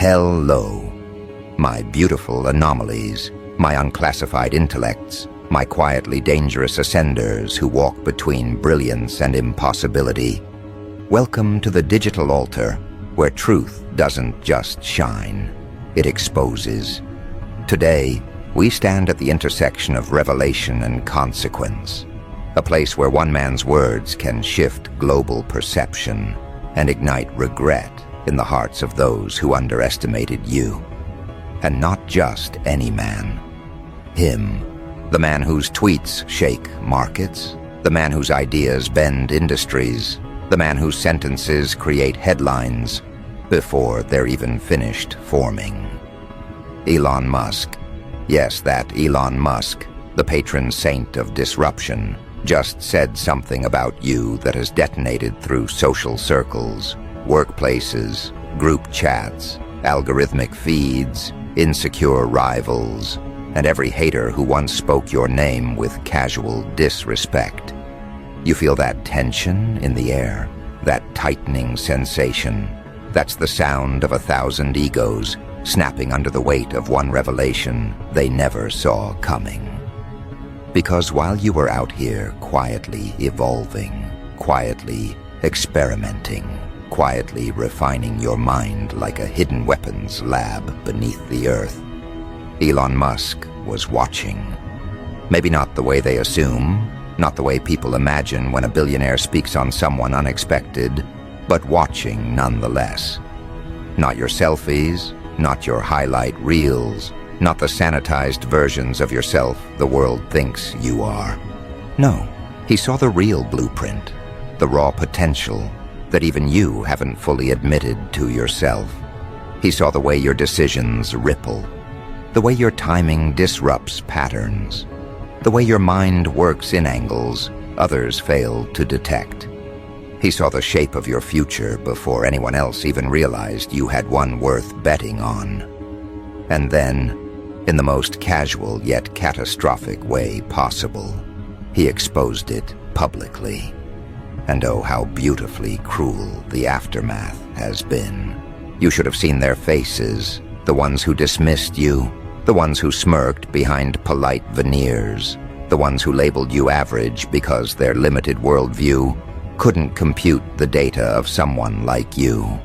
Hello, my beautiful anomalies, my unclassified intellects, my quietly dangerous ascenders who walk between brilliance and impossibility. Welcome to the digital altar, where truth doesn't just shine, it exposes. Today, we stand at the intersection of revelation and consequence, a place where one man's words can shift global perception and ignite regret in the hearts of those who underestimated you. And not just any man. Him, the man whose tweets shake markets, the man whose ideas bend industries, the man whose sentences create headlines before they're even finished forming. Elon Musk. Yes, that Elon Musk, the patron saint of disruption, just said something about you that has detonated through social circles, workplaces, group chats, algorithmic feeds, insecure rivals, and every hater who once spoke your name with casual disrespect. You feel that tension in the air, that tightening sensation. That's the sound of 1,000 egos snapping under the weight of one revelation they never saw coming. Because while you were out here quietly evolving, quietly experimenting, quietly refining your mind like a hidden weapons lab beneath the earth, Elon Musk was watching. Maybe not the way they assume, not the way people imagine when a billionaire speaks on someone unexpected, but watching nonetheless. Not your selfies, not your highlight reels, not the sanitized versions of yourself the world thinks you are. No, he saw the real blueprint, the raw potential that even you haven't fully admitted to yourself. He saw the way your decisions ripple, the way your timing disrupts patterns, the way your mind works in angles others fail to detect. He saw the shape of your future before anyone else even realized you had one worth betting on. And then, in the most casual yet catastrophic way possible, he exposed it publicly. And oh, how beautifully cruel the aftermath has been. You should have seen their faces, the ones who dismissed you, the ones who smirked behind polite veneers, the ones who labeled you average because their limited worldview couldn't compute the data of someone like you,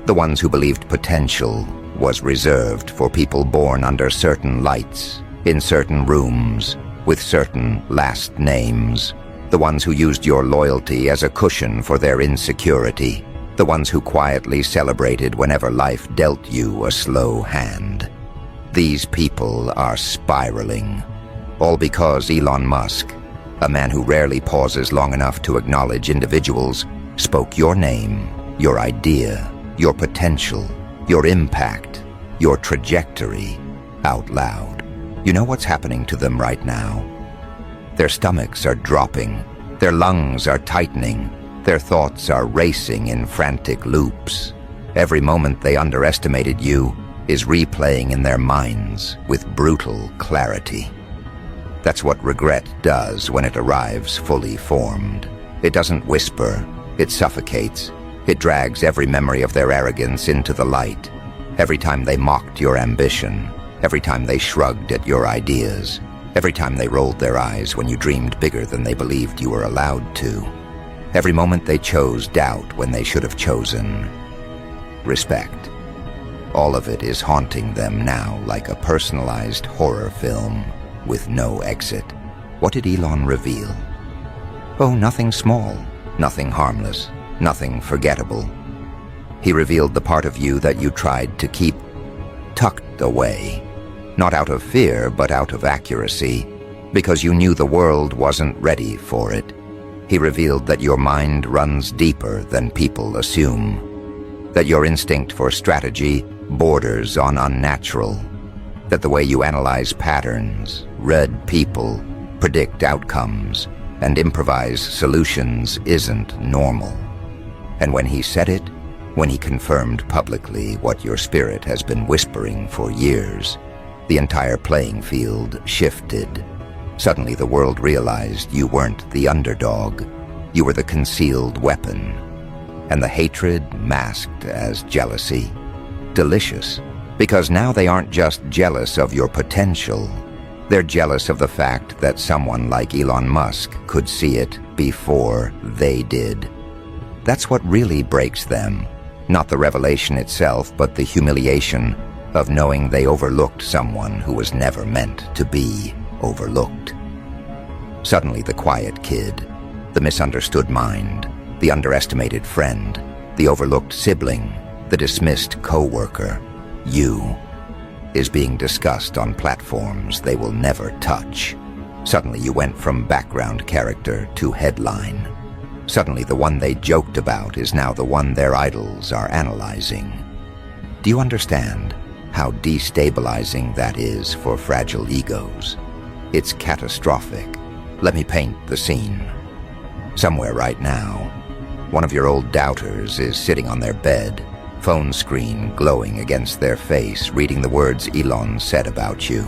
the ones who believed potential was reserved for people born under certain lights, in certain rooms, with certain last names, the ones who used your loyalty as a cushion for their insecurity, the ones who quietly celebrated whenever life dealt you a slow hand. These people are spiraling, all because Elon Musk, a man who rarely pauses long enough to acknowledge individuals, spoke your name, your idea, your potential, your impact, your trajectory out loud. You know what's happening to them right now? Their stomachs are dropping, their lungs are tightening, their thoughts are racing in frantic loops. Every moment they underestimated you is replaying in their minds with brutal clarity. That's what regret does when it arrives fully formed. It doesn't whisper, it suffocates. It drags every memory of their arrogance into the light. Every time they mocked your ambition, every time they shrugged at your ideas, every time they rolled their eyes when you dreamed bigger than they believed you were allowed to. Every moment they chose doubt when they should have chosen respect. All of it is haunting them now like a personalized horror film with no exit. What did Elon reveal? Oh, nothing small, nothing harmless, nothing forgettable. He revealed the part of you that you tried to keep tucked away, not out of fear, but out of accuracy, because you knew the world wasn't ready for it. He revealed that your mind runs deeper than people assume, that your instinct for strategy borders on unnatural, that the way you analyze patterns, read people, predict outcomes, and improvise solutions isn't normal. And when he said it, when he confirmed publicly what your spirit has been whispering for years, the entire playing field shifted. Suddenly the world realized you weren't the underdog, you were the concealed weapon, and the hatred masked as jealousy delicious, because now they aren't just jealous of your potential. They're jealous of the fact that someone like Elon Musk could see it before they did. That's what really breaks them. Not the revelation itself, but the humiliation of knowing they overlooked someone who was never meant to be overlooked. Suddenly the quiet kid, the misunderstood mind, the underestimated friend, the overlooked sibling, the dismissed co-worker, you, is being discussed on platforms they will never touch. Suddenly you went from background character to headline. Suddenly the one they joked about is now the one their idols are analyzing. Do you understand how destabilizing that is for fragile egos? It's catastrophic. Let me paint the scene. Somewhere right now, one of your old doubters is sitting on their bed, phone screen glowing against their face, reading the words Elon said about you.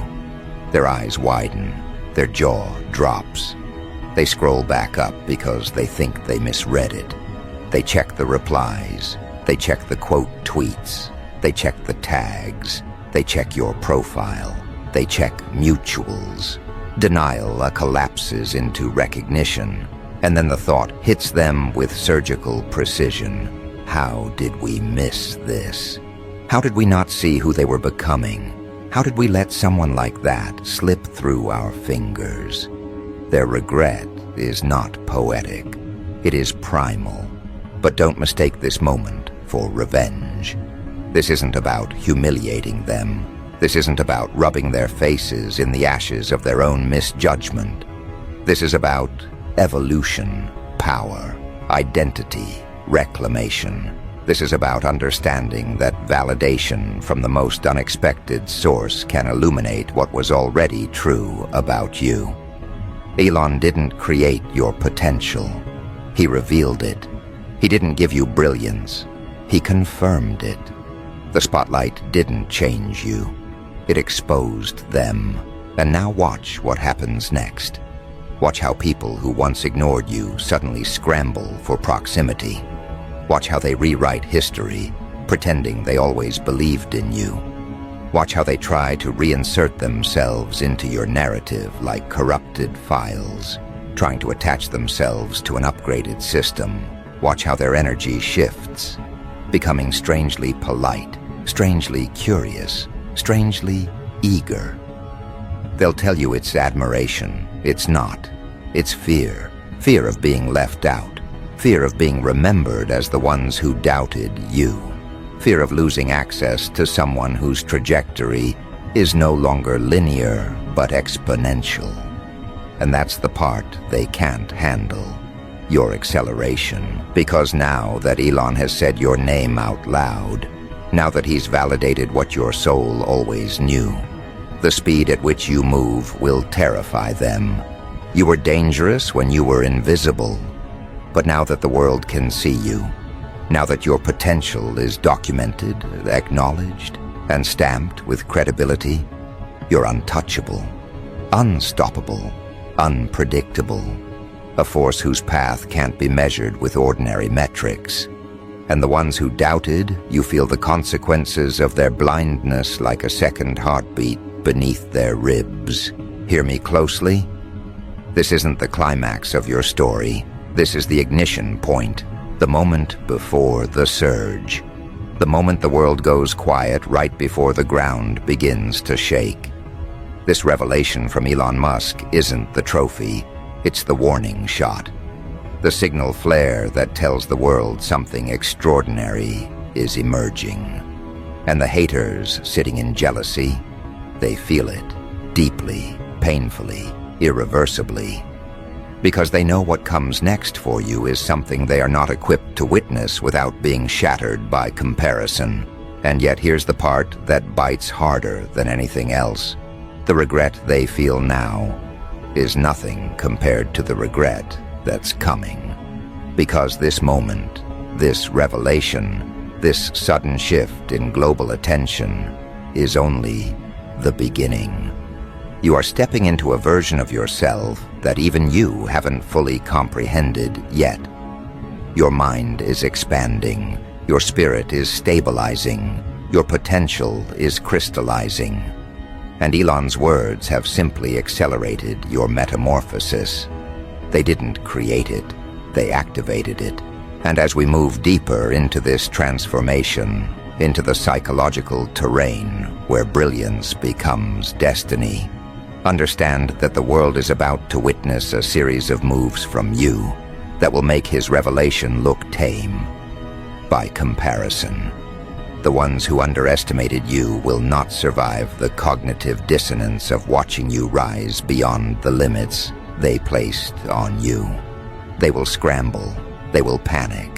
Their eyes widen, their jaw drops. They scroll back up because they think they misread it. They check the replies. They check the quote tweets. They check the tags. They check your profile. They check mutuals. Denial collapses into recognition, and then the thought hits them with surgical precision. How did we miss this? How did we not see who they were becoming? How did we let someone like that slip through our fingers? Their regret is not poetic. It is primal. But don't mistake this moment for revenge. This isn't about humiliating them. This isn't about rubbing their faces in the ashes of their own misjudgment. This is about evolution, power, identity, reclamation. This is about understanding that validation from the most unexpected source can illuminate what was already true about you. Elon didn't create your potential. He revealed it. He didn't give you brilliance. He confirmed it. The spotlight didn't change you. It exposed them. And now watch what happens next. Watch how people who once ignored you suddenly scramble for proximity. Watch how they rewrite history, pretending they always believed in you. Watch how they try to reinsert themselves into your narrative like corrupted files, trying to attach themselves to an upgraded system. Watch how their energy shifts, becoming strangely polite, strangely curious, strangely eager. They'll tell you it's admiration. It's not. It's fear. Fear of being left out. Fear of being remembered as the ones who doubted you. Fear of losing access to someone whose trajectory is no longer linear but exponential. And that's the part they can't handle. Your acceleration. Because now that Elon has said your name out loud, now that he's validated what your soul always knew, the speed at which you move will terrify them. You were dangerous when you were invisible, but now that the world can see you, now that your potential is documented, acknowledged, and stamped with credibility, you're untouchable, unstoppable, unpredictable, a force whose path can't be measured with ordinary metrics. And the ones who doubted, you feel the consequences of their blindness like a second heartbeat beneath their ribs. Hear me closely. This isn't the climax of your story. This is the ignition point, the moment before the surge. The moment the world goes quiet right before the ground begins to shake. This revelation from Elon Musk isn't the trophy, it's the warning shot. The signal flare that tells the world something extraordinary is emerging. And the haters sitting in jealousy, they feel it deeply, painfully, irreversibly. Because they know what comes next for you is something they are not equipped to witness without being shattered by comparison. And yet here's the part that bites harder than anything else. The regret they feel now is nothing compared to the regret that's coming. Because this moment, this revelation, this sudden shift in global attention is only the beginning. You are stepping into a version of yourself that even you haven't fully comprehended yet. Your mind is expanding, your spirit is stabilizing, Your potential is crystallizing. And Elon's words have simply accelerated your metamorphosis. They didn't create it, they activated it. And as we move deeper into this transformation, into the psychological terrain where brilliance becomes destiny, understand that the world is about to witness a series of moves from you that will make his revelation look tame. By comparison, the ones who underestimated you will not survive the cognitive dissonance of watching you rise beyond the limits they placed on you. They will scramble, they will panic,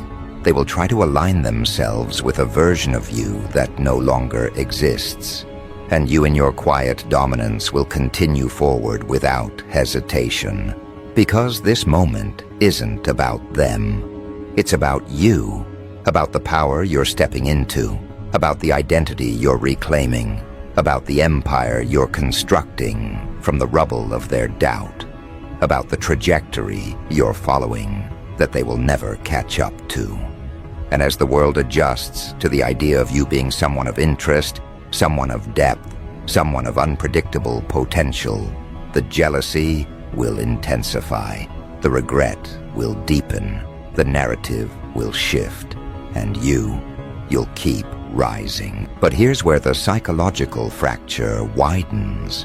they will try to align themselves with a version of you that no longer exists. And you in your quiet dominance will continue forward without hesitation. Because this moment isn't about them. It's about you, about the power you're stepping into, about the identity you're reclaiming, about the empire you're constructing from the rubble of their doubt, about the trajectory you're following that they will never catch up to. And as the world adjusts to the idea of you being someone of interest, someone of depth, someone of unpredictable potential, the jealousy will intensify, the regret will deepen, the narrative will shift, and you'll keep rising. But here's where the psychological fracture widens,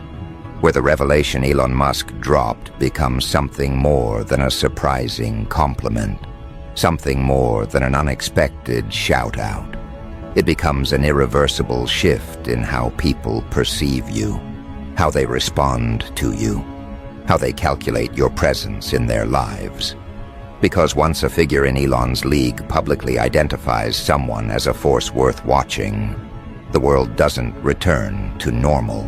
where the revelation Elon Musk dropped becomes something more than a surprising compliment, something more than an unexpected shout-out. It becomes an irreversible shift in how people perceive you, how they respond to you, how they calculate your presence in their lives. Because once a figure in Elon's league publicly identifies someone as a force worth watching, the world doesn't return to normal.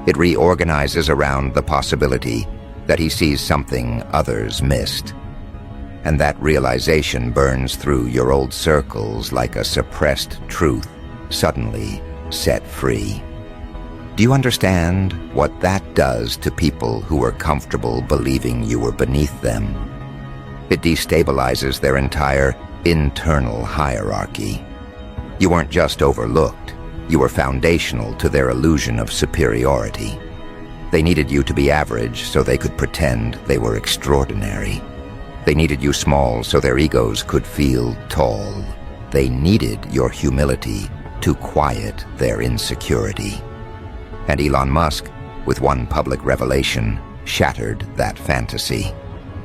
It reorganizes around the possibility that he sees something others missed. And that realization burns through your old circles like a suppressed truth suddenly set free. Do you understand what that does to people who were comfortable believing you were beneath them? It destabilizes their entire internal hierarchy. You weren't just overlooked, you were foundational to their illusion of superiority. They needed you to be average so they could pretend they were extraordinary. They needed you small so their egos could feel tall. They needed your humility to quiet their insecurity. And Elon Musk, with one public revelation, shattered that fantasy.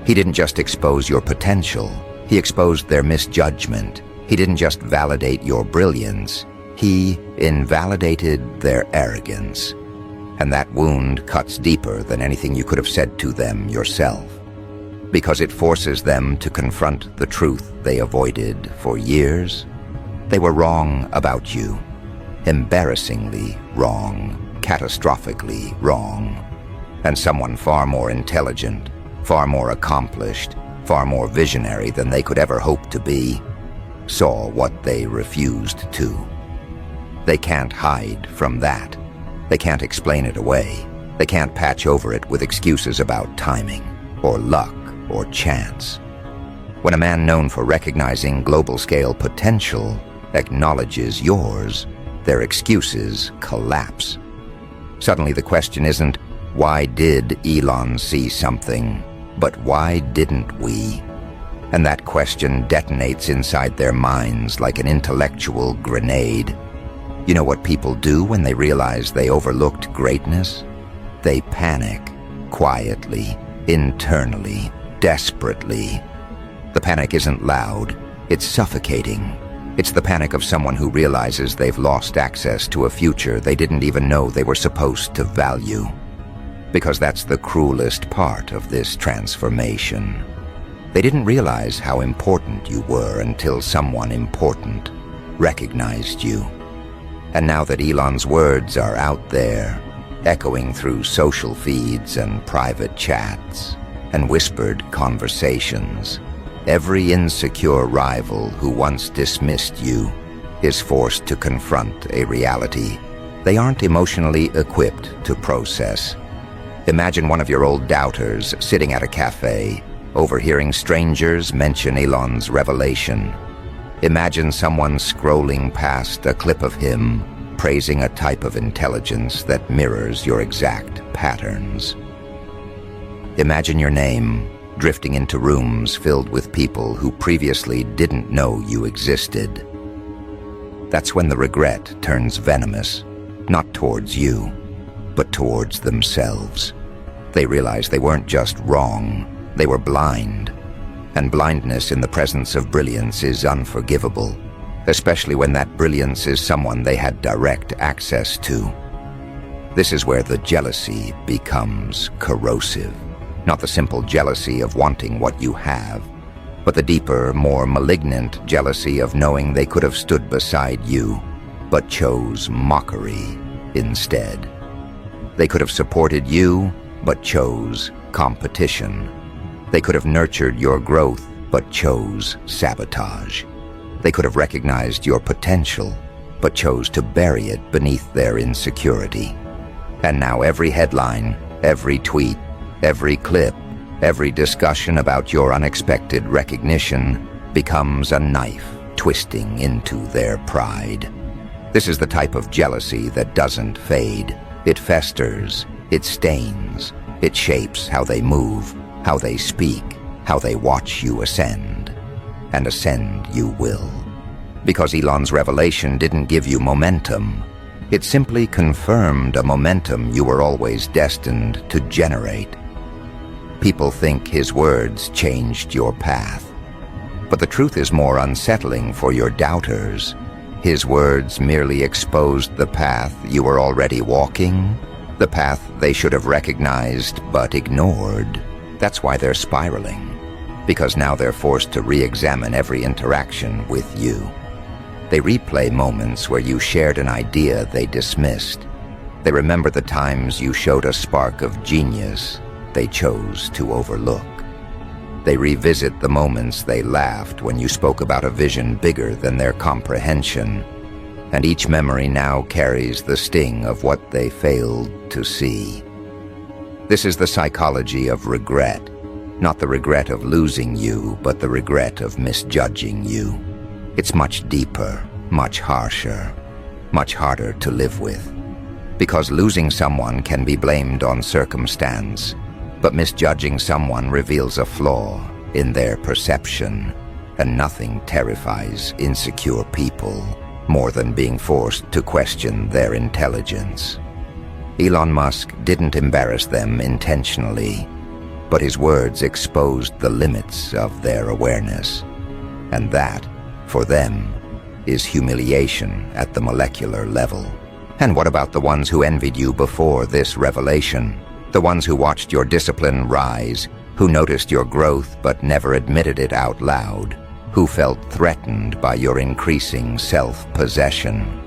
He didn't just expose your potential, he exposed their misjudgment. He didn't just validate your brilliance, he invalidated their arrogance. And that wound cuts deeper than anything you could have said to them yourself, because it forces them to confront the truth they avoided for years. They were wrong about you, embarrassingly wrong, catastrophically wrong. And someone far more intelligent, far more accomplished, far more visionary than they could ever hope to be, saw what they refused to. They can't hide from that. They can't explain it away. They can't patch over it with excuses about timing, or luck, or chance. When a man known for recognizing global-scale potential acknowledges yours, their excuses collapse. Suddenly the question isn't, why did Elon see something, but why didn't we? And that question detonates inside their minds like an intellectual grenade. You know what people do when they realize they overlooked greatness? They panic, quietly, internally, desperately. The panic isn't loud, it's suffocating. It's the panic of someone who realizes they've lost access to a future they didn't even know they were supposed to value. Because that's the cruelest part of this transformation. They didn't realize how important you were until someone important recognized you. And now that Elon's words are out there, echoing through social feeds and private chats and whispered conversations, every insecure rival who once dismissed you is forced to confront a reality they aren't emotionally equipped to process. Imagine one of your old doubters sitting at a cafe, overhearing strangers mention Elon's revelation. Imagine someone scrolling past a clip of him, praising a type of intelligence that mirrors your exact patterns. Imagine your name drifting into rooms filled with people who previously didn't know you existed. That's when the regret turns venomous, not towards you, but towards themselves. They realize they weren't just wrong, they were blind. And blindness in the presence of brilliance is unforgivable, especially when that brilliance is someone they had direct access to. This is where the jealousy becomes corrosive. Not the simple jealousy of wanting what you have, but the deeper, more malignant jealousy of knowing they could have stood beside you, but chose mockery instead. They could have supported you, but chose competition. They could have nurtured your growth, but chose sabotage. They could have recognized your potential, but chose to bury it beneath their insecurity. And now every headline, every tweet, every clip, every discussion about your unexpected recognition becomes a knife twisting into their pride. This is the type of jealousy that doesn't fade. It festers, it stains, it shapes how they move, how they speak, how they watch you ascend. And ascend you will. Because Elon's revelation didn't give you momentum. It simply confirmed a momentum you were always destined to generate. People think his words changed your path. But the truth is more unsettling for your doubters. His words merely exposed the path you were already walking, the path they should have recognized but ignored. That's why they're spiraling, because now they're forced to re-examine every interaction with you. They replay moments where you shared an idea they dismissed. They remember the times you showed a spark of genius they chose to overlook. They revisit the moments they laughed when you spoke about a vision bigger than their comprehension, and each memory now carries the sting of what they failed to see. This is the psychology of regret, not the regret of losing you, but the regret of misjudging you. It's much deeper, much harsher, much harder to live with. Because losing someone can be blamed on circumstance, but misjudging someone reveals a flaw in their perception, and nothing terrifies insecure people more than being forced to question their intelligence. Elon Musk didn't embarrass them intentionally, but his words exposed the limits of their awareness. And that, for them, is humiliation at the molecular level. And what about the ones who envied you before this revelation? The ones who watched your discipline rise, who noticed your growth but never admitted it out loud, who felt threatened by your increasing self-possession.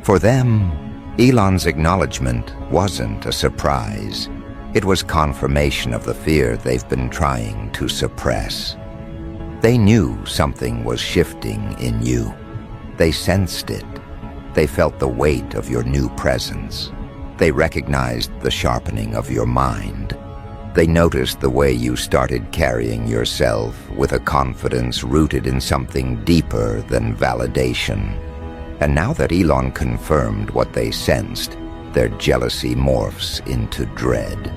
For them, Elon's acknowledgement wasn't a surprise. It was confirmation of the fear they've been trying to suppress. They knew something was shifting in you. They sensed it. They felt the weight of your new presence. They recognized the sharpening of your mind. They noticed the way you started carrying yourself with a confidence rooted in something deeper than validation. And now that Elon confirmed what they sensed, their jealousy morphs into dread.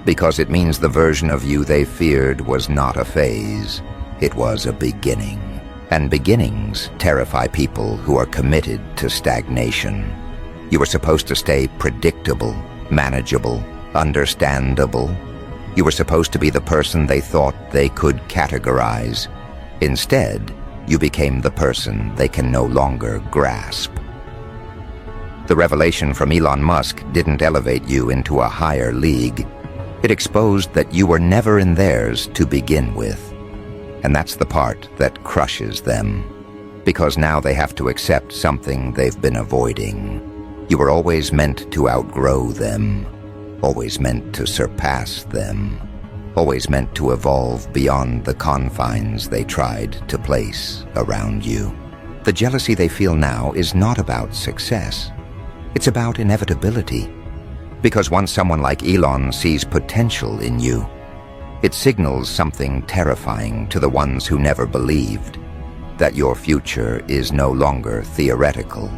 Because it means the version of you they feared was not a phase, it was a beginning. And beginnings terrify people who are committed to stagnation. You were supposed to stay predictable, manageable, understandable. You were supposed to be the person they thought they could categorize. Instead, you became the person they can no longer grasp. The revelation from Elon Musk didn't elevate you into a higher league. It exposed that you were never in theirs to begin with. And that's the part that crushes them, because now they have to accept something they've been avoiding. You were always meant to outgrow them, always meant to surpass them, always meant to evolve beyond the confines they tried to place around you. The jealousy they feel now is not about success. It's about inevitability. Because once someone like Elon sees potential in you, it signals something terrifying to the ones who never believed. that your future is no longer theoretical.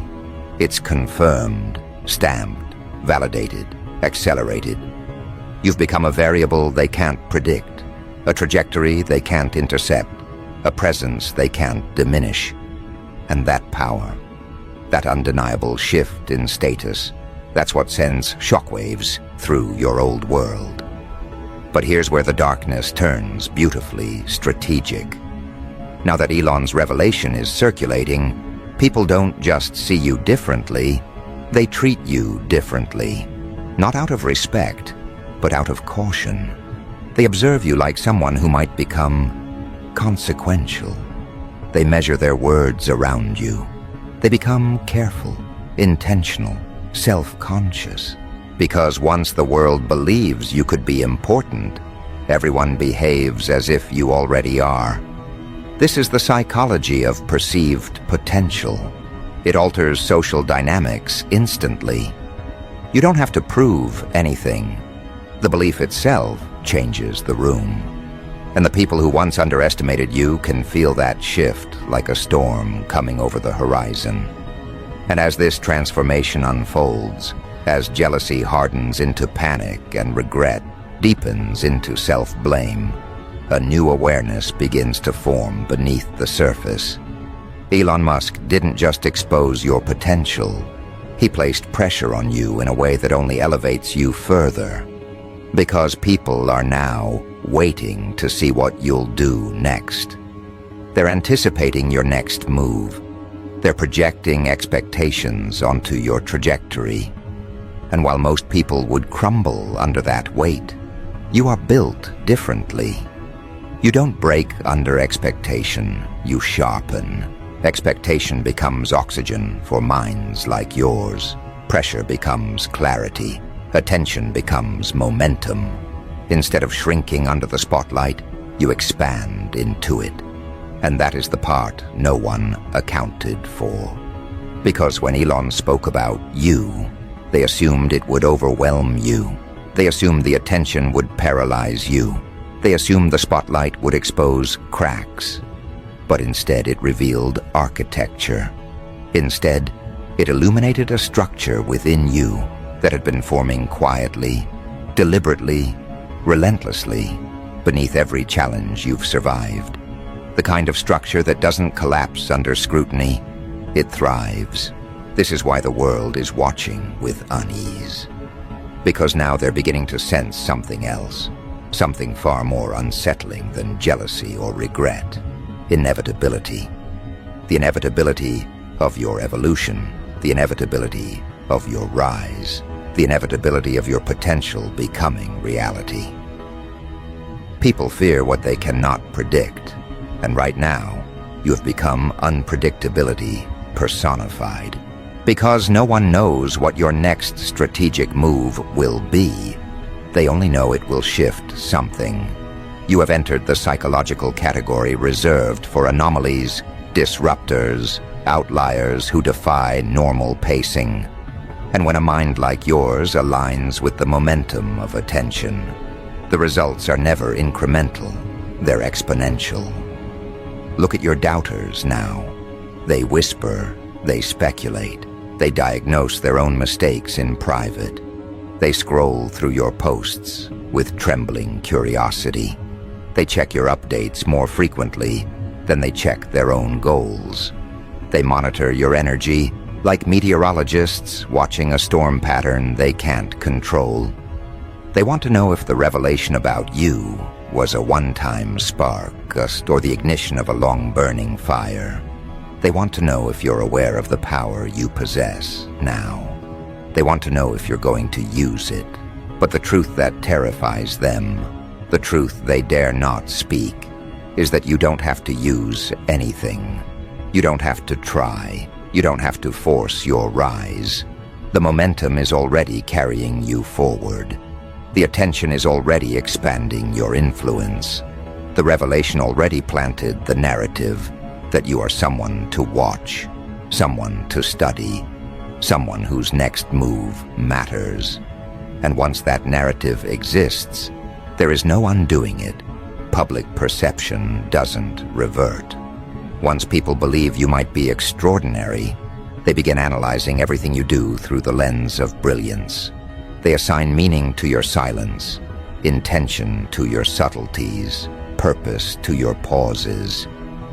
It's confirmed, stamped, validated, accelerated. You've become a variable they can't predict, a trajectory they can't intercept, a presence they can't diminish. And that power, that undeniable shift in status, that's what sends shockwaves through your old world. But here's where the darkness turns beautifully strategic. Now that Elon's revelation is circulating, people don't just see you differently, they treat you differently. Not out of respect, but out of caution. They observe you like someone who might become consequential. They measure their words around you. They become careful, intentional, self-conscious. Because once the world believes you could be important, everyone behaves as if you already are. This is the psychology of perceived potential. It alters social dynamics instantly. You don't have to prove anything. The belief itself changes the room. And the people who once underestimated you can feel that shift like a storm coming over the horizon. And as this transformation unfolds, as jealousy hardens into panic and regret deepens into self-blame, a new awareness begins to form beneath the surface. Elon Musk didn't just expose your potential. He placed pressure on you in a way that only elevates you further. Because people are now waiting to see what you'll do next. They're anticipating your next move. They're projecting expectations onto your trajectory. And while most people would crumble under that weight, you are built differently. You don't break under expectation, you sharpen. Expectation becomes oxygen for minds like yours. Pressure becomes clarity. Attention becomes momentum. Instead of shrinking under the spotlight, you expand into it. And that is the part no one accounted for. Because when Elon spoke about you, they assumed it would overwhelm you. They assumed the attention would paralyze you. They assumed the spotlight would expose cracks. But instead it revealed architecture. Instead, it illuminated a structure within you that had been forming quietly, deliberately, relentlessly, beneath every challenge you've survived. The kind of structure that doesn't collapse under scrutiny, it thrives. This is why the world is watching with unease. Because now they're beginning to sense something else, something far more unsettling than jealousy or regret. Inevitability. The inevitability of your evolution, the inevitability of your rise, the inevitability of your potential becoming reality. People fear what they cannot predict, and right now, you have become unpredictability personified. Because no one knows what your next strategic move will be. They only know it will shift something. You have entered the psychological category reserved for anomalies, disruptors, outliers who defy normal pacing. And when a mind like yours aligns with the momentum of attention, the results are never incremental, they're exponential. Look at your doubters now. They whisper, they speculate, they diagnose their own mistakes in private. They scroll through your posts with trembling curiosity. They check your updates more frequently than they check their own goals. They monitor your energy like meteorologists watching a storm pattern they can't control. They want to know if the revelation about you was a one-time spark, or the ignition of a long-burning fire. They want to know if you're aware of the power you possess now. They want to know if you're going to use it. But the truth that terrifies them, the truth they dare not speak, is that you don't have to use anything. You don't have to try. You don't have to force your rise. The momentum is already carrying you forward. The attention is already expanding your influence. The revelation already planted the narrative that you are someone to watch, someone to study, someone whose next move matters. And once that narrative exists, there is no undoing it. Public perception doesn't revert. Once people believe you might be extraordinary, they begin analyzing everything you do through the lens of brilliance. They assign meaning to your silence, intention to your subtleties, purpose to your pauses.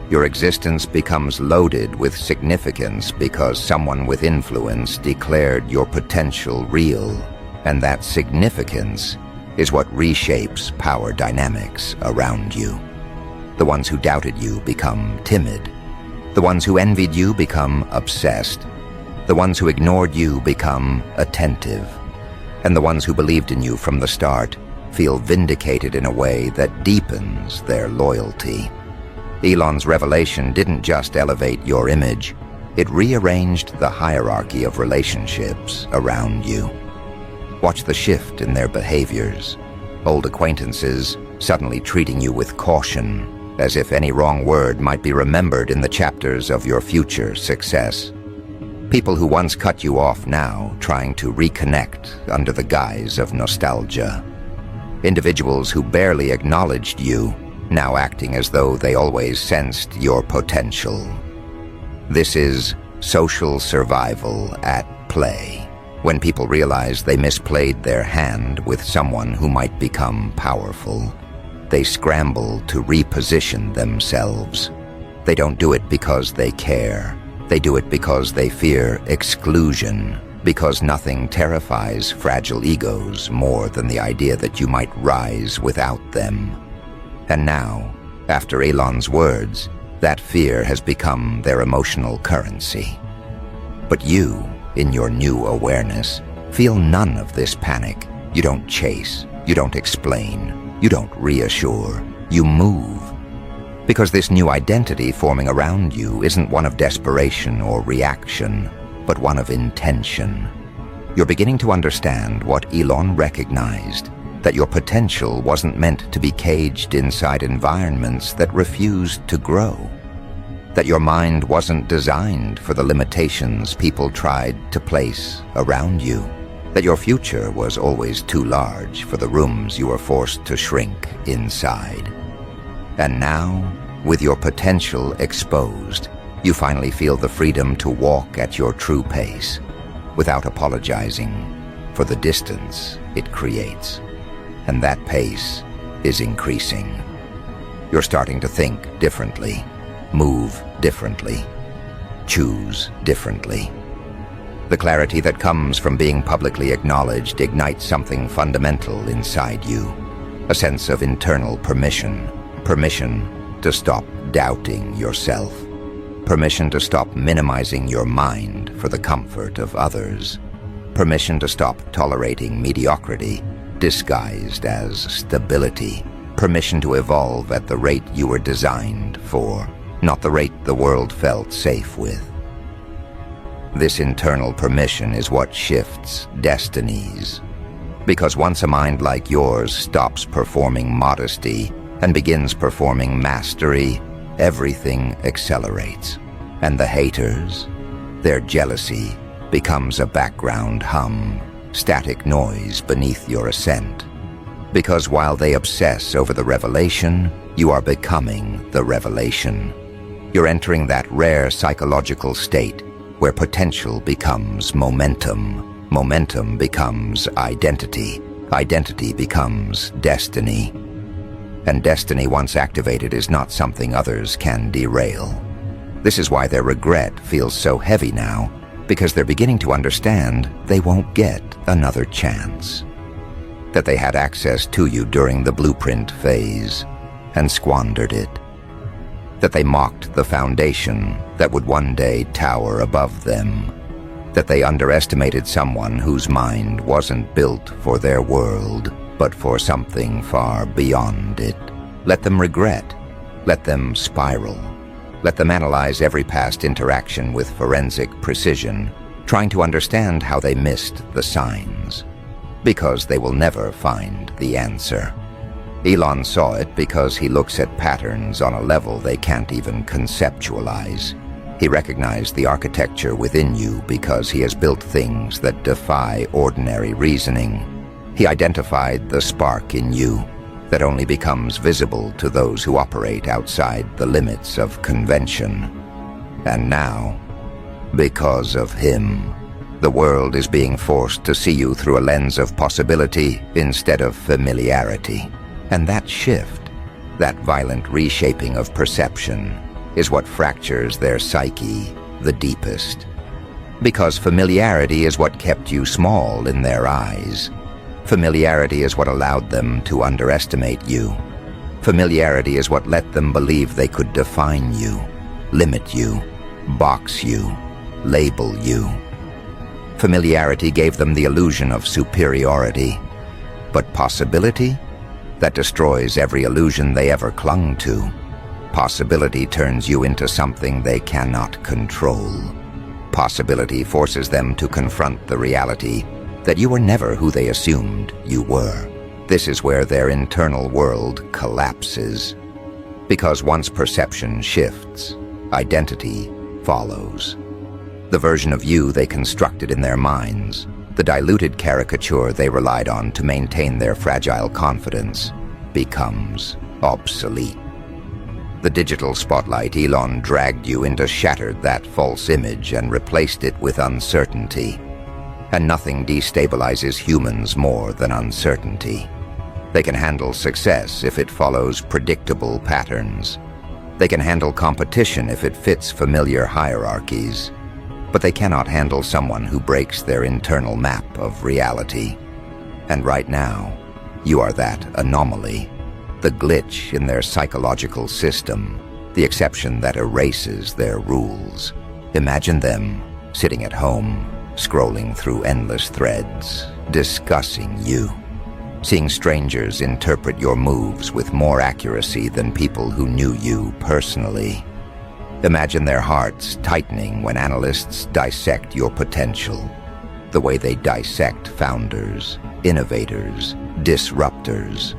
Your existence becomes loaded with significance because someone with influence declared your potential real, and that significance is what reshapes power dynamics around you. The ones who doubted you become timid. The ones who envied you become obsessed. The ones who ignored you become attentive. And the ones who believed in you from the start feel vindicated in a way that deepens their loyalty. Elon's revelation didn't just elevate your image, it rearranged the hierarchy of relationships around you. Watch the shift in their behaviors. Old acquaintances suddenly treating you with caution, as if any wrong word might be remembered in the chapters of your future success. People who once cut you off now trying to reconnect under the guise of nostalgia. Individuals who barely acknowledged you now acting as though they always sensed your potential. This is social survival at play, when people realize they misplayed their hand with someone who might become powerful. They scramble to reposition themselves. They don't do it because they care. They do it because they fear exclusion, because nothing terrifies fragile egos more than the idea that you might rise without them. And now, after Elon's words, that fear has become their emotional currency. But you, in your new awareness, feel none of this panic. You don't chase, you don't explain, you don't reassure, you move. Because this new identity forming around you isn't one of desperation or reaction, but one of intention. You're beginning to understand what Elon recognized, that your potential wasn't meant to be caged inside environments that refused to grow. That your mind wasn't designed for the limitations people tried to place around you. That your future was always too large for the rooms you were forced to shrink inside. And now, with your potential exposed, you finally feel the freedom to walk at your true pace, without apologizing for the distance it creates. And that pace is increasing. You're starting to think differently, move differently, choose differently. The clarity that comes from being publicly acknowledged ignites something fundamental inside you, a sense of internal permission. Permission to stop doubting yourself. Permission to stop minimizing your mind for the comfort of others. Permission to stop tolerating mediocrity disguised as stability. Permission to evolve at the rate you were designed for, not the rate the world felt safe with. This internal permission is what shifts destinies. Because once a mind like yours stops performing modesty and begins performing mastery, everything accelerates. And the haters, their jealousy becomes a background hum, static noise beneath your ascent. Because while they obsess over the revelation, you are becoming the revelation. You're entering that rare psychological state where potential becomes momentum. Momentum becomes identity. Identity becomes destiny. And destiny, once activated, is not something others can derail. This is why their regret feels so heavy now, because they're beginning to understand they won't get another chance. That they had access to you during the blueprint phase and squandered it. That they mocked the foundation that would one day tower above them. That they underestimated someone whose mind wasn't built for their world, but for something far beyond it. Let them regret. Let them spiral. Let them analyze every past interaction with forensic precision, trying to understand how they missed the signs. Because they will never find the answer. Elon saw it because he looks at patterns on a level they can't even conceptualize. He recognized the architecture within you because he has built things that defy ordinary reasoning. He identified the spark in you, that only becomes visible to those who operate outside the limits of convention. And now, because of him, the world is being forced to see you through a lens of possibility instead of familiarity. And that shift, that violent reshaping of perception, is what fractures their psyche the deepest. Because familiarity is what kept you small in their eyes. Familiarity is what allowed them to underestimate you. Familiarity is what let them believe they could define you, limit you, box you, label you. Familiarity gave them the illusion of superiority. But possibility? That destroys every illusion they ever clung to. Possibility turns you into something they cannot control. Possibility forces them to confront the reality that you were never who they assumed you were. This is where their internal world collapses. Because once perception shifts, identity follows. The version of you they constructed in their minds, the diluted caricature they relied on to maintain their fragile confidence, becomes obsolete. The digital spotlight ELON dragged you into shattered that false image and replaced it with uncertainty. And nothing destabilizes humans more than uncertainty. They can handle success if it follows predictable patterns. They can handle competition if it fits familiar hierarchies. But they cannot handle someone who breaks their internal map of reality. And right now, you are that anomaly, the glitch in their psychological system, the exception that erases their rules. Imagine them sitting at home, scrolling through endless threads, discussing you, seeing strangers interpret your moves with more accuracy than people who knew you personally. Imagine their hearts tightening when analysts dissect your potential, the way they dissect founders, innovators, disruptors.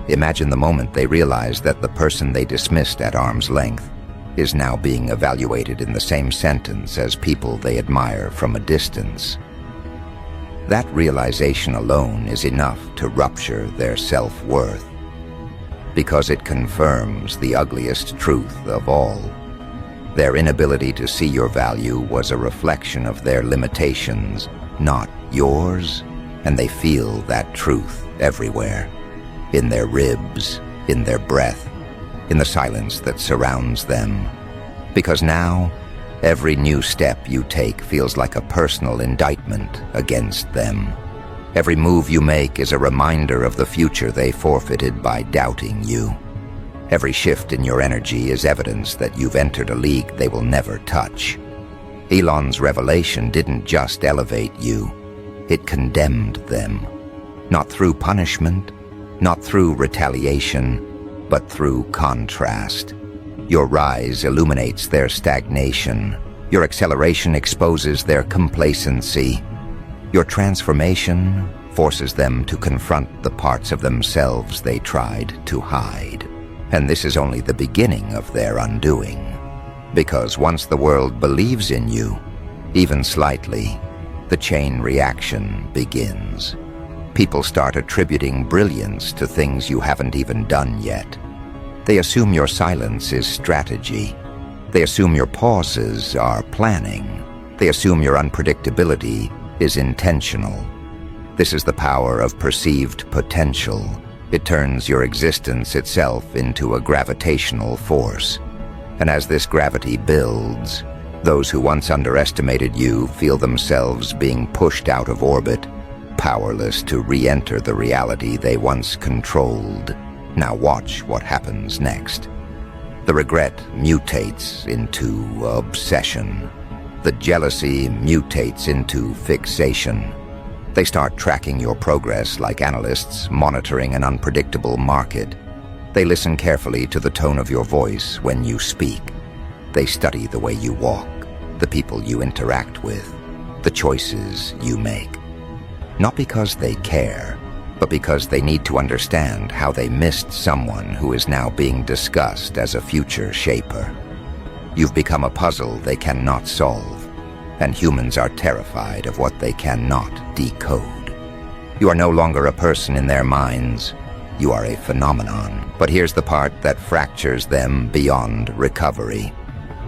Imagine the moment they realize that the person they dismissed at arm's length is now being evaluated in the same sentence as people they admire from a distance. That realization alone is enough to rupture their self-worth, because it confirms the ugliest truth of all. Their inability to see your value was a reflection of their limitations, not yours, and they feel that truth everywhere. In their ribs, in their breath, in the silence that surrounds them. Because now, every new step you take feels like a personal indictment against them. Every move you make is a reminder of the future they forfeited by doubting you. Every shift in your energy is evidence that you've entered a league they will never touch. ELON's revelation didn't just elevate you, it condemned them. Not through punishment, not through retaliation, but through contrast. Your rise illuminates their stagnation. Your acceleration exposes their complacency. Your transformation forces them to confront the parts of themselves they tried to hide. And this is only the beginning of their undoing. Because once the world believes in you, even slightly, the chain reaction begins. People start attributing brilliance to things you haven't even done yet. They assume your silence is strategy. They assume your pauses are planning. They assume your unpredictability is intentional. This is the power of perceived potential. It turns your existence itself into a gravitational force. And as this gravity builds, those who once underestimated you feel themselves being pushed out of orbit, powerless to re-enter the reality they once controlled. Now watch what happens next. The regret mutates into obsession. The jealousy mutates into fixation. They start tracking your progress like analysts monitoring an unpredictable market. They listen carefully to the tone of your voice when you speak. They study the way you walk, the people you interact with, the choices you make. Not because they care, but because they need to understand how they missed someone who is now being discussed as a future shaper. You've become a puzzle they cannot solve, and humans are terrified of what they cannot decode. You are no longer a person in their minds. You are a phenomenon. But here's the part that fractures them beyond recovery.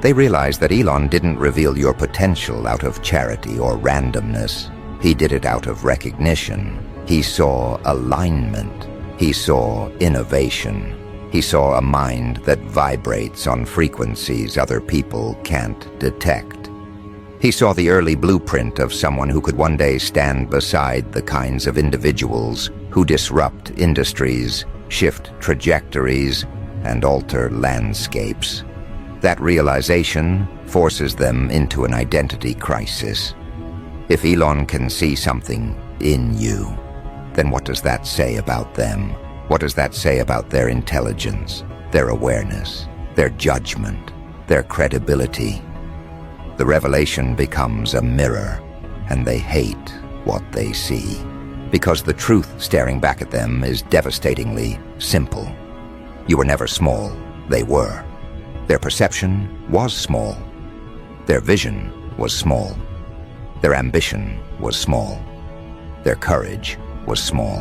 They realize that Elon didn't reveal your potential out of charity or randomness. He did it out of recognition. He saw alignment. He saw innovation. He saw a mind that vibrates on frequencies other people can't detect. He saw the early blueprint of someone who could one day stand beside the kinds of individuals who disrupt industries, shift trajectories, and alter landscapes. That realization forces them into an identity crisis. If Elon can see something in you, then what does that say about them? What does that say about their intelligence, their awareness, their judgment, their credibility? The revelation becomes a mirror, and they hate what they see, because the truth staring back at them is devastatingly simple. You were never small, they were. Their perception was small. Their vision was small. Their ambition was small. Their courage was small.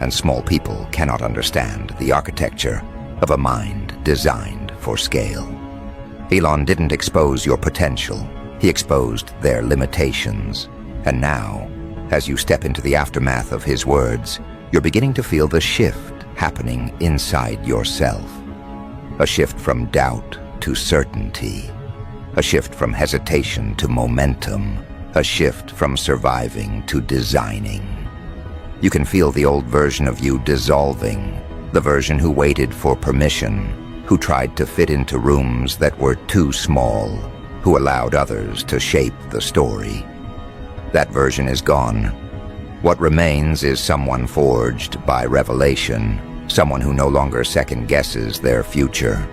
And small people cannot understand the architecture of a mind designed for scale. Elon didn't expose your potential. He exposed their limitations. And now, as you step into the aftermath of his words, you're beginning to feel the shift happening inside yourself. A shift from doubt to certainty. A shift from hesitation to momentum. A shift from surviving to designing. You can feel the old version of you dissolving, the version who waited for permission, who tried to fit into rooms that were too small, who allowed others to shape the story. That version is gone. What remains is someone forged by revelation, someone who no longer second-guesses their future,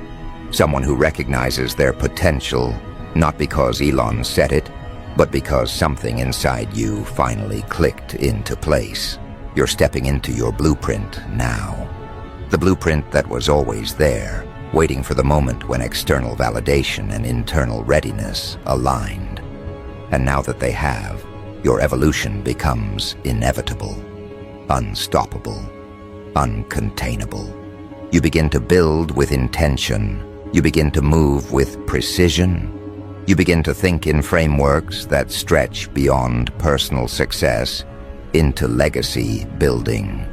someone who recognizes their potential, not because Elon said it, but because something inside you finally clicked into place. You're stepping into your blueprint now. The blueprint that was always there, waiting for the moment when external validation and internal readiness aligned. And now that they have, your evolution becomes inevitable, unstoppable, uncontainable. You begin to build with intention. You begin to move with precision. You begin to think in frameworks that stretch beyond personal success into legacy building.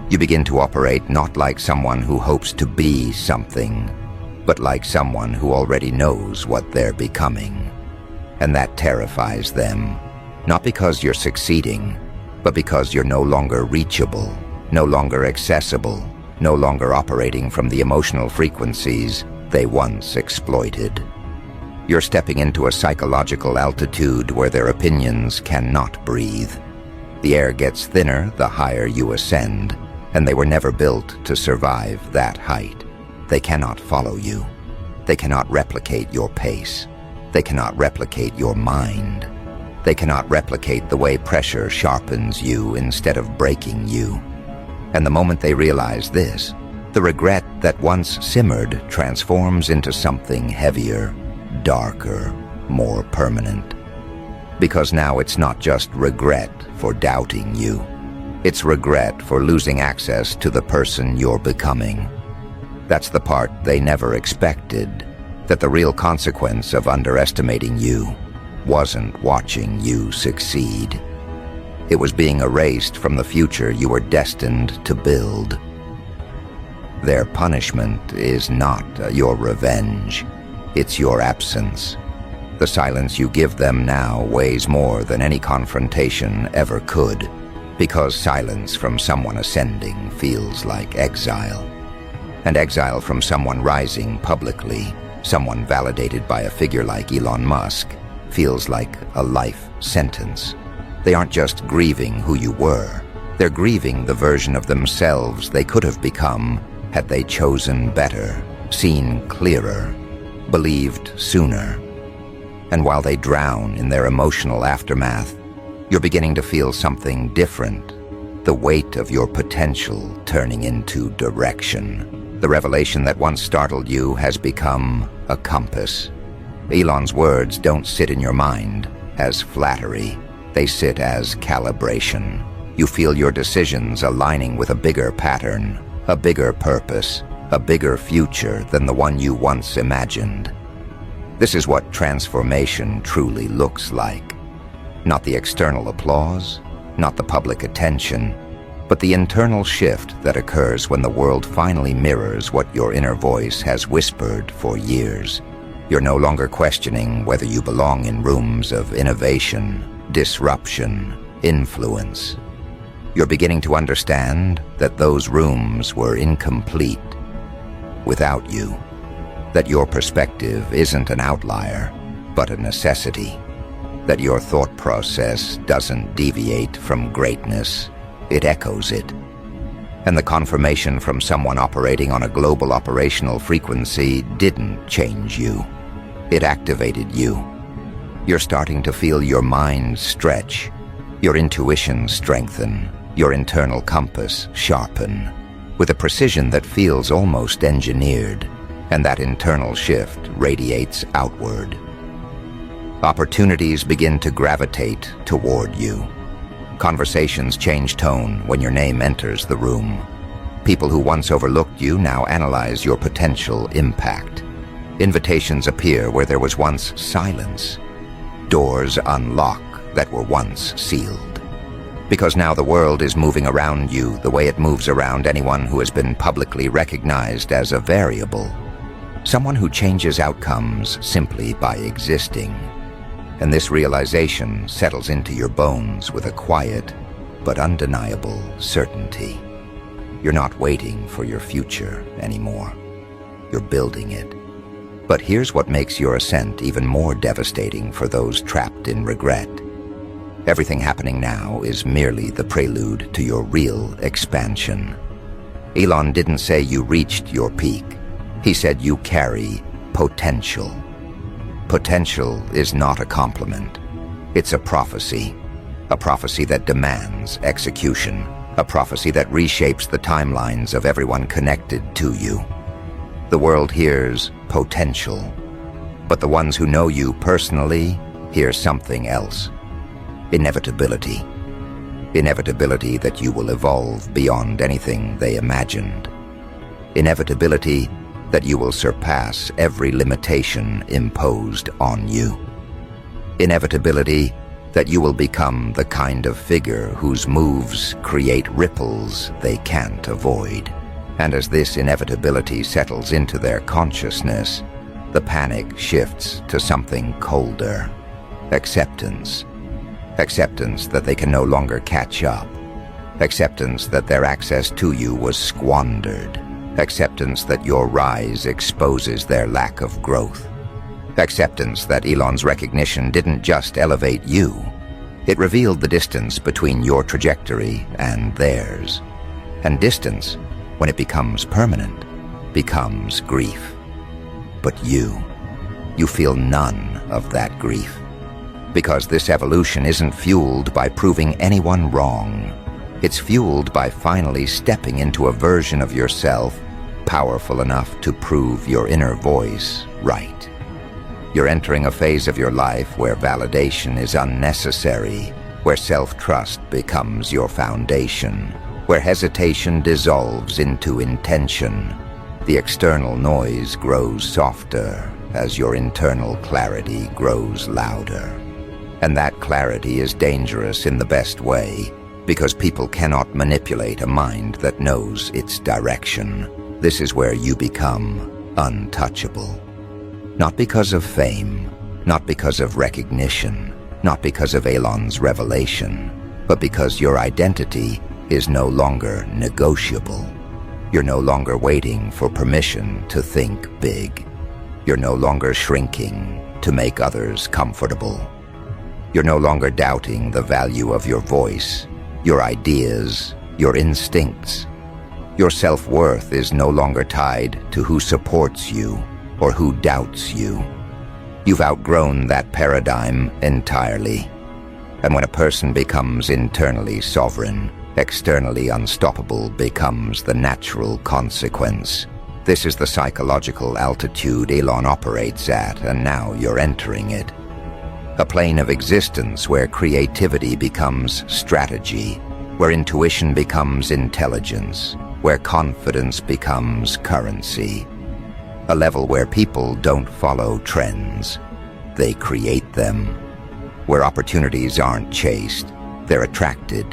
You begin to operate not like someone who hopes to be something, but like someone who already knows what they're becoming. And that terrifies them, not because you're succeeding, but because you're no longer reachable, no longer accessible, no longer operating from the emotional frequencies they once exploited. You're stepping into a psychological altitude where their opinions cannot breathe. The air gets thinner the higher you ascend, and they were never built to survive that height. They cannot follow you. They cannot replicate your pace. They cannot replicate your mind. They cannot replicate the way pressure sharpens you instead of breaking you. And the moment they realize this, the regret that once simmered transforms into something heavier, darker, more permanent. Because now it's not just regret for doubting you. It's regret for losing access to the person you're becoming. That's the part they never expected, that the real consequence of underestimating you wasn't watching you succeed. It was being erased from the future you were destined to build. Their punishment is not your revenge. It's your absence. The silence you give them now weighs more than any confrontation ever could, because silence from someone ascending feels like exile. And exile from someone rising publicly, someone validated by a figure like Elon Musk, feels like a life sentence. They aren't just grieving who you were, they're grieving the version of themselves they could have become had they chosen better, seen clearer, believed sooner. And while they drown in their emotional aftermath, you're beginning to feel something different, the weight of your potential turning into direction. The revelation that once startled you has become a compass. Elon's words don't sit in your mind as flattery. They sit as calibration. You feel your decisions aligning with a bigger pattern, a bigger purpose, a bigger future than the one you once imagined. This is what transformation truly looks like. Not the external applause, not the public attention, but the internal shift that occurs when the world finally mirrors what your inner voice has whispered for years. You're no longer questioning whether you belong in rooms of innovation, disruption, influence. You're beginning to understand that those rooms were incomplete without you, that your perspective isn't an outlier, but a necessity, that your thought process doesn't deviate from greatness, it echoes it. And the confirmation from someone operating on a global operational frequency didn't change you. It activated you. You're starting to feel your mind stretch, your intuition strengthen, your internal compass sharpen, with a precision that feels almost engineered, and that internal shift radiates outward. Opportunities begin to gravitate toward you. Conversations change tone when your name enters the room. People who once overlooked you now analyze your potential impact. Invitations appear where there was once silence. Doors unlock that were once sealed. Because now the world is moving around you the way it moves around anyone who has been publicly recognized as a variable. Someone who changes outcomes simply by existing. And this realization settles into your bones with a quiet but undeniable certainty. You're not waiting for your future anymore. You're building it. But here's what makes your ascent even more devastating for those trapped in regret. Everything happening now is merely the prelude to your real expansion. Elon didn't say you reached your peak. He said you carry potential. Potential is not a compliment. It's a prophecy that demands execution, a prophecy that reshapes the timelines of everyone connected to you. The world hears potential, but the ones who know you personally hear something else. Inevitability. Inevitability that you will evolve beyond anything they imagined. Inevitability that you will surpass every limitation imposed on you. Inevitability that you will become the kind of figure whose moves create ripples they can't avoid. And as this inevitability settles into their consciousness, the panic shifts to something colder. Acceptance. Acceptance that they can no longer catch up. Acceptance that their access to you was squandered. Acceptance that your rise exposes their lack of growth. Acceptance that Elon's recognition didn't just elevate you. It revealed the distance between your trajectory and theirs. And distance, when it becomes permanent, becomes grief. But you feel none of that grief. Because this evolution isn't fueled by proving anyone wrong. It's fueled by finally stepping into a version of yourself powerful enough to prove your inner voice right. You're entering a phase of your life where validation is unnecessary, where self-trust becomes your foundation, where hesitation dissolves into intention. The external noise grows softer as your internal clarity grows louder. And that clarity is dangerous in the best way, because people cannot manipulate a mind that knows its direction. This is where you become untouchable. Not because of fame, not because of recognition, not because of Elon's revelation, but because your identity is no longer negotiable. You're no longer waiting for permission to think big. You're no longer shrinking to make others comfortable. You're no longer doubting the value of your voice, your ideas, your instincts. Your self-worth is no longer tied to who supports you or who doubts you. You've outgrown that paradigm entirely. And when a person becomes internally sovereign, externally unstoppable becomes the natural consequence. This is the psychological altitude Elon operates at, and now you're entering it. A plane of existence where creativity becomes strategy, where intuition becomes intelligence, where confidence becomes currency. A level where people don't follow trends, they create them. Where opportunities aren't chased, they're attracted.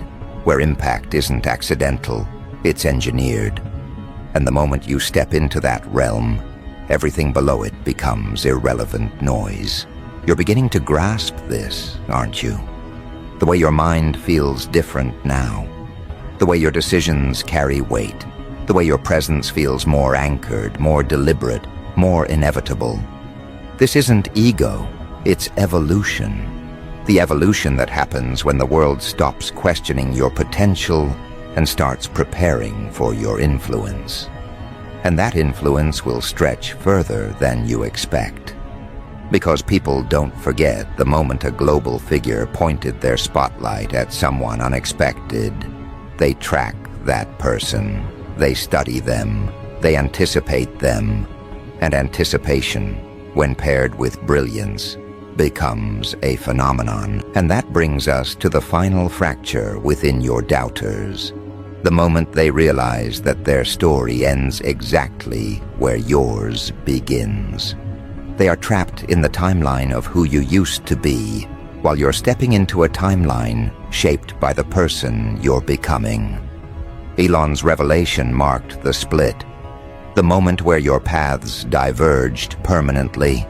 Where impact isn't accidental, it's engineered. And the moment you step into that realm, everything below it becomes irrelevant noise. You're beginning to grasp this, aren't you? The way your mind feels different now. The way your decisions carry weight. The way your presence feels more anchored, more deliberate, more inevitable. This isn't ego, it's evolution. The evolution that happens when the world stops questioning your potential and starts preparing for your influence. And that influence will stretch further than you expect. Because people don't forget the moment a global figure pointed their spotlight at someone unexpected. They track that person. They study them. They anticipate them. And anticipation, when paired with brilliance, becomes a phenomenon. And that brings us to the final fracture within your doubters. The moment they realize that their story ends exactly where yours begins. They are trapped in the timeline of who you used to be, while you're stepping into a timeline shaped by the person you're becoming. Elon's revelation marked the split, the moment where your paths diverged permanently,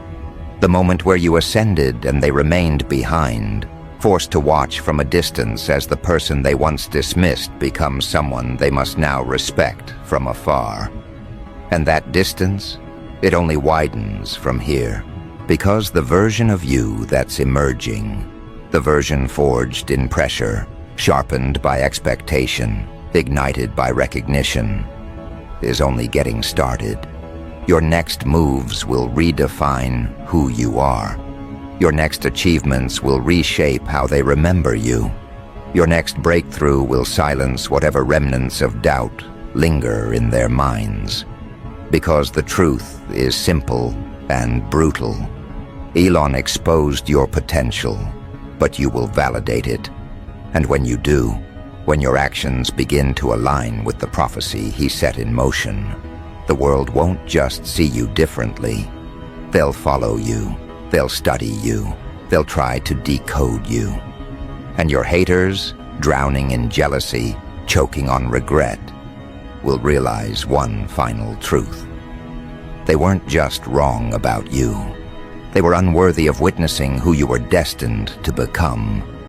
the moment where you ascended and they remained behind, forced to watch from a distance as the person they once dismissed becomes someone they must now respect from afar. And that distance, it only widens from here, because the version of you that's emerging, the version forged in pressure, sharpened by expectation, ignited by recognition, is only getting started. Your next moves will redefine who you are. Your next achievements will reshape how they remember you. Your next breakthrough will silence whatever remnants of doubt linger in their minds. Because the truth is simple and brutal. Elon exposed your potential, but you will validate it. And when you do, when your actions begin to align with the prophecy he set in motion, the world won't just see you differently. They'll follow you. They'll study you. They'll try to decode you. And your haters, drowning in jealousy, choking on regret, will realize one final truth. They weren't just wrong about you. They were unworthy of witnessing who you were destined to become.